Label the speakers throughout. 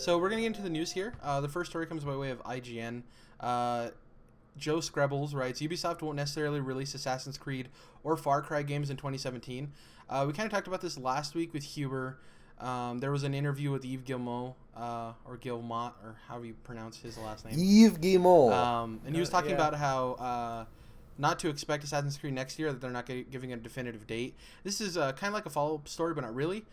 Speaker 1: So we're going to get into the news here. The first story comes by way of IGN. Joe Screbbles writes, Ubisoft won't necessarily release Assassin's Creed or Far Cry games in 2017. We kind of talked about this last week with Huber. There was an interview with Yves Guillemot, or Guillemot, or however you pronounce his last name.
Speaker 2: Yves Guillemot.
Speaker 1: And he was talking about how not to expect Assassin's Creed next year, that they're not giving a definitive date. This is kind of like a follow-up story, but not really.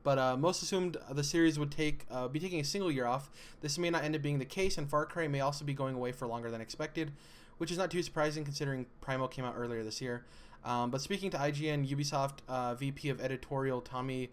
Speaker 1: But most assumed the series would be taking a single year off. This may not end up being the case, and Far Cry may also be going away for longer than expected, which is not too surprising considering Primal came out earlier this year. But speaking to IGN, Ubisoft VP of Editorial Tommy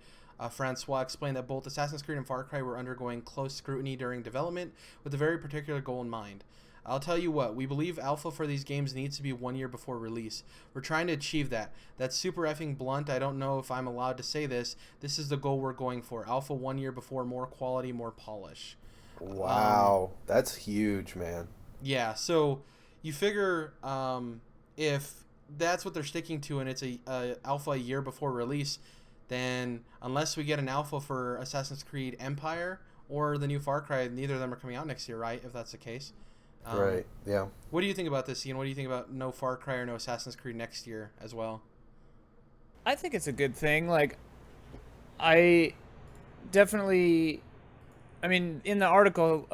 Speaker 1: Francois explained that both Assassin's Creed and Far Cry were undergoing close scrutiny during development with a very particular goal in mind. I'll tell you what, we believe alpha for these games needs to be 1 year before release. We're trying to achieve that. That's super effing blunt. I don't know if I'm allowed to say this. This is the goal we're going for. Alpha 1 year before, more quality, more polish.
Speaker 2: Wow. That's huge, man.
Speaker 1: Yeah, so you figure if that's what they're sticking to and it's a alpha a year before release, then unless we get an alpha for Assassin's Creed Empire or the new Far Cry, neither of them are coming out next year, right? If that's the case.
Speaker 2: Right, yeah.
Speaker 1: What do you think about this, Ian? What do you think about no Far Cry or no Assassin's Creed next year as well?
Speaker 3: I think it's a good thing. Like, I definitely... I mean, in the article,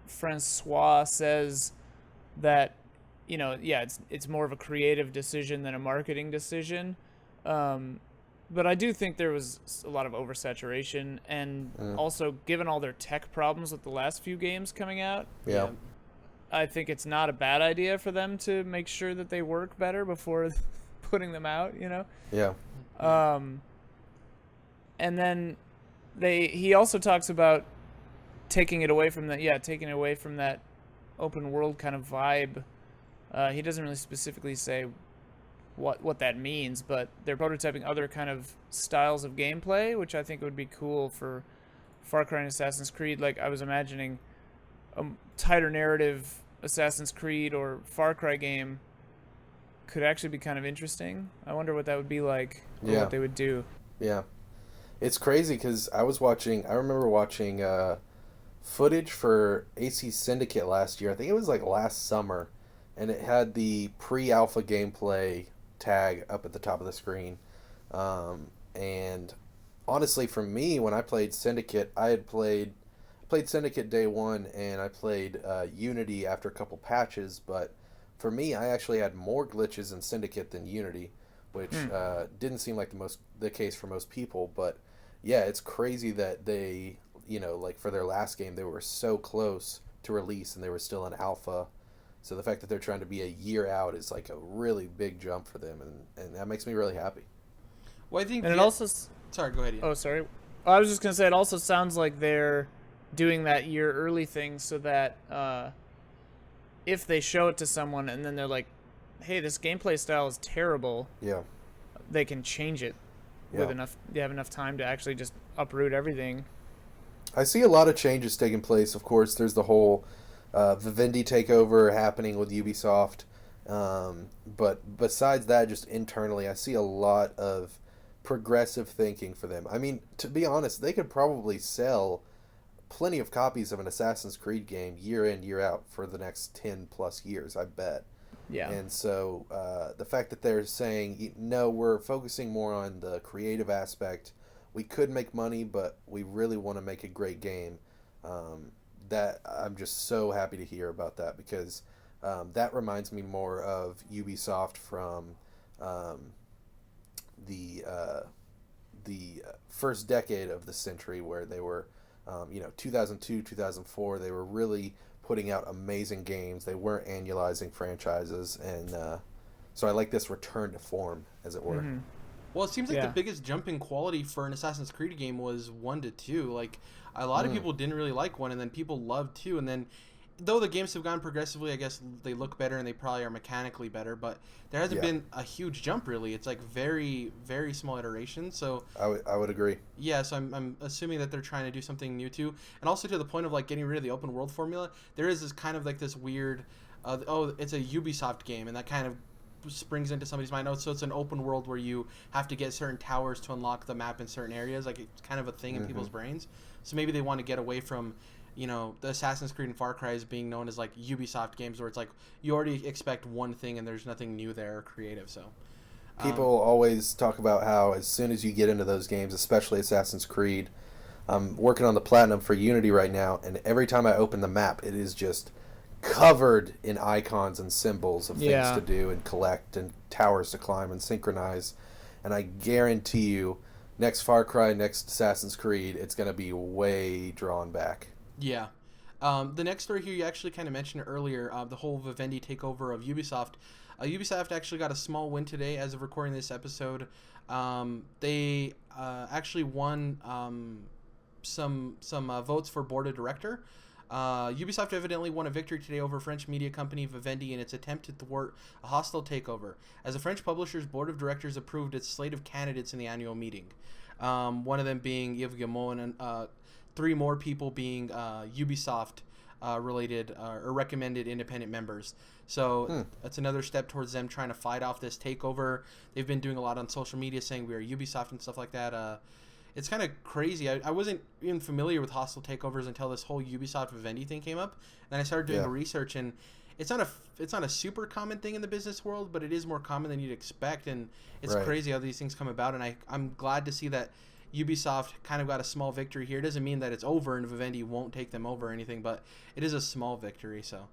Speaker 3: Francois says that, you know, yeah, it's more of a creative decision than a marketing decision. But I do think there was a lot of oversaturation, and also, given all their tech problems with the last few games coming out...
Speaker 2: Yeah.
Speaker 3: I think it's not a bad idea for them to make sure that they work better before putting them out, you know?
Speaker 2: Yeah.
Speaker 3: And then he also talks about taking it away from that open world kind of vibe. He doesn't really specifically say what that means, but they're prototyping other kind of styles of gameplay, which I think would be cool for Far Cry and Assassin's Creed. Like, I was imagining a tighter narrative Assassin's Creed or Far Cry game could actually be kind of interesting. I wonder what that would be like, or what they would do.
Speaker 2: Yeah. It's crazy because I remember watching footage for AC Syndicate last year. I think it was like last summer, and it had the pre-alpha gameplay tag up at the top of the screen. And honestly, for me, when I played Syndicate, I had played Syndicate day one, and I played Unity after a couple patches, but for me, I actually had more glitches in Syndicate than Unity, which didn't seem like the case for most people, but yeah, it's crazy that they, you know, like for their last game, they were so close to release, and they were still in alpha, so the fact that they're trying to be a year out is like a really big jump for them, and that makes me really happy.
Speaker 1: Well, I think...
Speaker 3: And it also...
Speaker 1: Sorry, go ahead, Ian.
Speaker 3: Oh, sorry. I was just going to say, it also sounds like they're doing that year early thing so that if they show it to someone and then they're like, hey, this gameplay style is terrible, they can change it with they have enough time to actually just uproot everything.
Speaker 2: I see a lot of changes taking place. Of course, there's the whole Vivendi takeover happening with Ubisoft, but besides that, just internally, I see a lot of progressive thinking for them. I mean, to be honest, they could probably sell plenty of copies of an Assassin's Creed game year in, year out for the next 10 plus years, I bet.
Speaker 3: Yeah.
Speaker 2: And so the fact that they're saying, no, we're focusing more on the creative aspect. We could make money, but we really want to make a great game. That I'm just so happy to hear about that, because that reminds me more of Ubisoft from the first decade of the century, where they were 2002, 2004, they were really putting out amazing games. They weren't annualizing franchises, and so I like this return to form, as it were.
Speaker 3: Mm-hmm.
Speaker 1: Well, it seems like the biggest jump in quality for an Assassin's Creed game was 1 to 2. Like, a lot of people didn't really like 1, and then people loved 2, and then though the games have gone progressively, I guess they look better and they probably are mechanically better, but there hasn't been a huge jump, really. It's like very, very small iterations. So
Speaker 2: I would agree.
Speaker 1: Yeah, so I'm assuming that they're trying to do something new too, and also to the point of like getting rid of the open world formula. There is this kind of like this weird, it's a Ubisoft game, and that kind of springs into somebody's mind. Oh, so it's an open world where you have to get certain towers to unlock the map in certain areas. Like, it's kind of a thing in people's brains. So maybe they want to get away from, you know, the Assassin's Creed and Far Cry as being known as like Ubisoft games, where it's like you already expect one thing and there's nothing new there or creative. So
Speaker 2: people always talk about how as soon as you get into those games, especially Assassin's Creed, I'm working on the Platinum for Unity right now, and every time I open the map, it is just covered in icons and symbols of things to do and collect and towers to climb and synchronize. And I guarantee you, next Far Cry, next Assassin's Creed, it's going to be way drawn back.
Speaker 1: Yeah. The next story here, you actually kind of mentioned it earlier, the whole Vivendi takeover of Ubisoft. Ubisoft actually got a small win today as of recording this episode. They actually won some votes for board of director. Ubisoft evidently won a victory today over French media company Vivendi in its attempt to thwart a hostile takeover, as the French publisher's board of directors approved its slate of candidates in the annual meeting. One of them being Yves Guillemot, and 3 more people being Ubisoft related or recommended independent members. So that's another step towards them trying to fight off this takeover. They've been doing a lot on social media saying we are Ubisoft and stuff like that. It's kind of crazy. I wasn't even familiar with hostile takeovers until this whole Ubisoft Vivendi thing came up. Then I started doing research, and it's not a super common thing in the business world, but it is more common than you'd expect. And it's crazy how these things come about. And I'm glad to see that Ubisoft kind of got a small victory here. It doesn't mean that it's over and Vivendi won't take them over or anything, but it is a small victory. So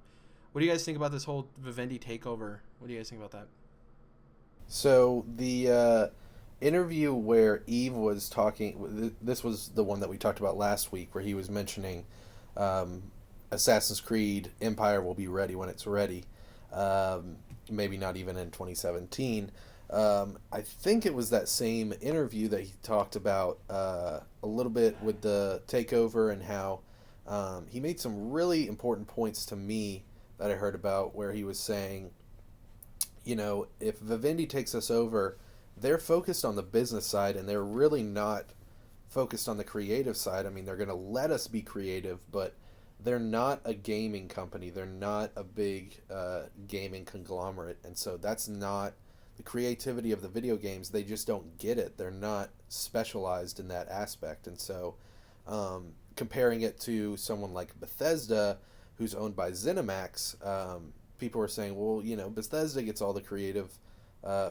Speaker 1: what do you guys think about this whole Vivendi takeover? What do you guys think about that?
Speaker 2: So the interview where Eve was talking, this was the one that we talked about last week, where he was mentioning Assassin's Creed Empire will be ready when it's ready, maybe not even in 2017. I think it was that same interview that he talked about a little bit with the takeover, and how he made some really important points to me that I heard about, where he was saying, you know, if Vivendi takes us over, they're focused on the business side, and they're really not focused on the creative side. I mean, they're going to let us be creative, but they're not a gaming company. They're not a big gaming conglomerate, and so that's not the creativity of the video games. They just don't get it. They're not specialized in that aspect. And so comparing it to someone like Bethesda, who's owned by ZeniMax, people were saying, well, you know, Bethesda gets all the creative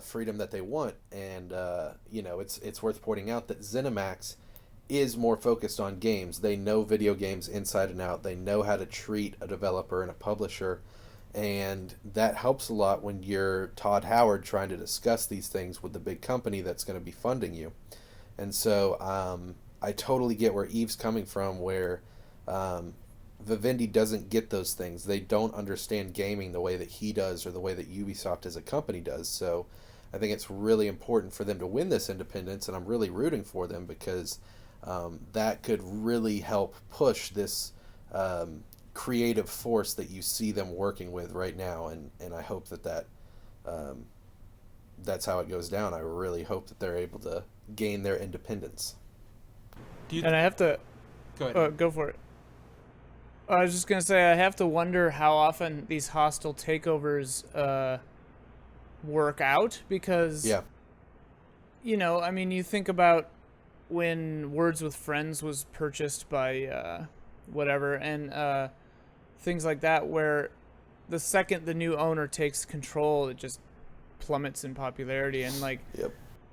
Speaker 2: freedom that they want, and you know, it's worth pointing out that ZeniMax is more focused on games. They know video games inside and out. They know how to treat a developer and a publisher, and that helps a lot when you're Todd Howard trying to discuss these things with the big company that's going to be funding you. And so I totally get where Eve's coming from, where Vivendi doesn't get those things. They don't understand gaming the way that he does, or the way that Ubisoft as a company does. So I think it's really important for them to win this independence, and I'm really rooting for them, because that could really help push this creative force that you see them working with right now. And I hope that that's how it goes down. I really hope that they're able to gain their independence.
Speaker 3: And I have to
Speaker 1: go ahead.
Speaker 3: Go for it. I was just gonna say, I have to wonder how often these hostile takeovers work out, because you know, I mean, you think about when Words with Friends was purchased by whatever, and things like that, where the second the new owner takes control, it just plummets in popularity. And like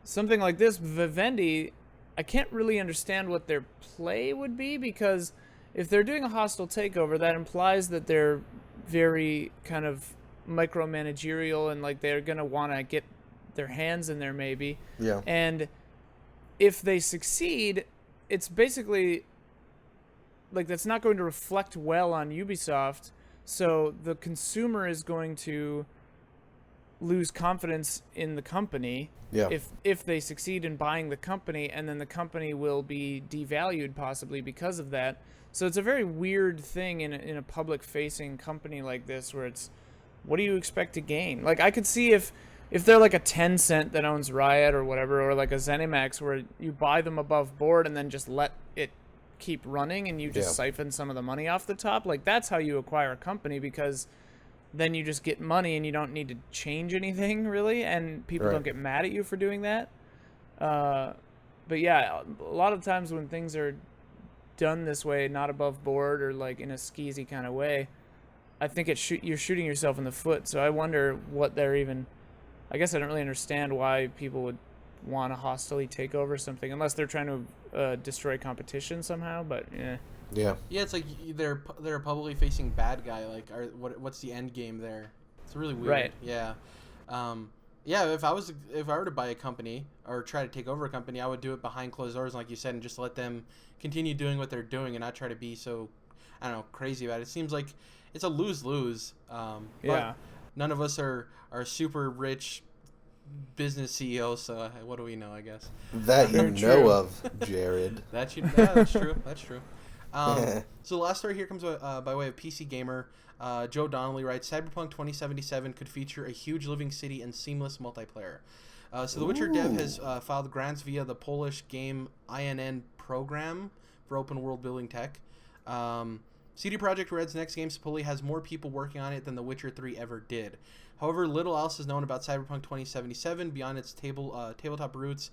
Speaker 3: something like this, Vivendi, I can't really understand what their play would be, because if they're doing a hostile takeover, that implies that they're very kind of micromanagerial, and like they're gonna want to get their hands in there maybe.
Speaker 2: Yeah.
Speaker 3: And if they succeed, it's basically like that's not going to reflect well on Ubisoft. So the consumer is going to lose confidence in the company if they succeed in buying the company, and then the company will be devalued possibly because of that. So it's a very weird thing in a public-facing company like this, where it's, what do you expect to gain? Like, I could see if they're like a Tencent that owns Riot or whatever, or like a ZeniMax, where you buy them above board and then just let it keep running, and you just siphon some of the money off the top. Like, that's how you acquire a company, because then you just get money and you don't need to change anything really, and people don't get mad at you for doing that. But yeah, a lot of times when things are done this way, not above board or like in a skeezy kind of way, I think you're shooting yourself in the foot. So I wonder what they're even. I guess I don't really understand why people would want to hostily take over something unless they're trying to destroy competition somehow. But
Speaker 2: yeah,
Speaker 1: it's like they're a publicly facing bad guy. Like, what's the end game there? It's really weird.
Speaker 3: Right.
Speaker 1: Yeah. Yeah. If I were to buy a company or try to take over a company, I would do it behind closed doors, like you said, and just let them continue doing what they're doing and not try to be so, I don't know, crazy about it. It seems like it's a lose-lose. But none of us are super rich business CEOs, so what do we know, I guess.
Speaker 2: That you know of, Jared.
Speaker 1: That's true. That's true. So the last story here comes by way of PC Gamer. Joe Donnelly writes, Cyberpunk 2077 could feature a huge living city and seamless multiplayer. So the Witcher dev has filed grants via the Polish game INN program for open world building tech. CD Projekt Red's next game supposedly has more people working on it than The Witcher 3 ever did. However, little else is known about Cyberpunk 2077 beyond its tabletop roots.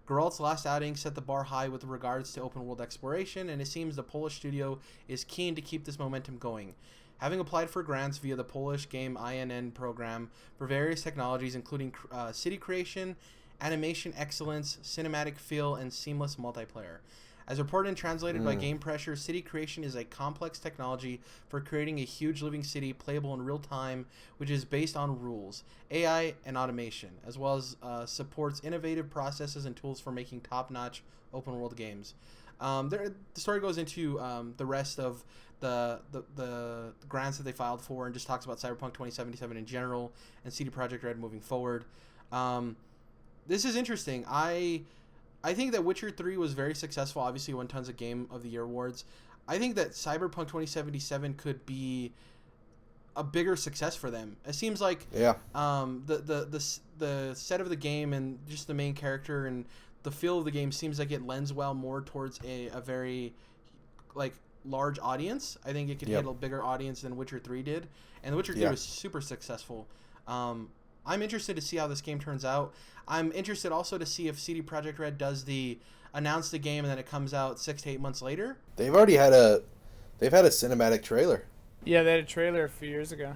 Speaker 1: Geralt's last outing set the bar high with regards to open world exploration, and it seems the Polish studio is keen to keep this momentum going. Having applied for grants via the Polish game INN program for various technologies including city creation, animation excellence, cinematic feel, and seamless multiplayer. As reported and translated by Game Pressure, city creation is a complex technology for creating a huge living city playable in real time, which is based on rules, AI, and automation, as well as supports innovative processes and tools for making top-notch open-world games. The story goes into the rest of the grants that they filed for and just talks about Cyberpunk 2077 in general and CD Projekt Red moving forward. This is interesting. I think that Witcher 3 was very successful. Obviously, won tons of Game of the Year awards. I think that Cyberpunk 2077 could be a bigger success for them. It seems like the set of the game and just the main character and the feel of the game seems like it lends well more towards a very like large audience. I think it could hit a bigger audience than Witcher 3 did, and The Witcher 3 was super successful. I'm interested to see how this game turns out. I'm interested also to see if CD Projekt Red does announce the game and then it comes out 6 to 8 months later.
Speaker 2: They've already had a cinematic trailer.
Speaker 3: Yeah, they had a trailer a few years ago.